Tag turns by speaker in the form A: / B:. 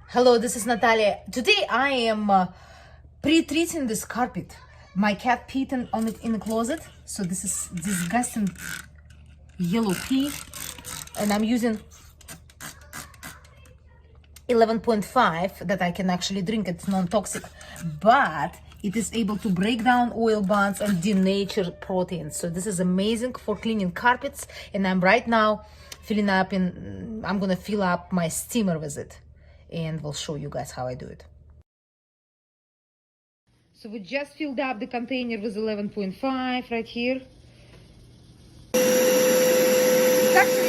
A: Hello, this is Natalia. Today I am pre-treating this carpet. My cat peed on it in the closet, so this is disgusting yellow pee, and I'm using 11.5 that I can actually drink. It's non-toxic, but it is able to break down oil bonds and denature proteins. So this is amazing for cleaning carpets, and I'm right now I'm gonna fill up my steamer with it, and we'll show you guys how I do it. So we just filled up the container with 11.5 right here. It's actually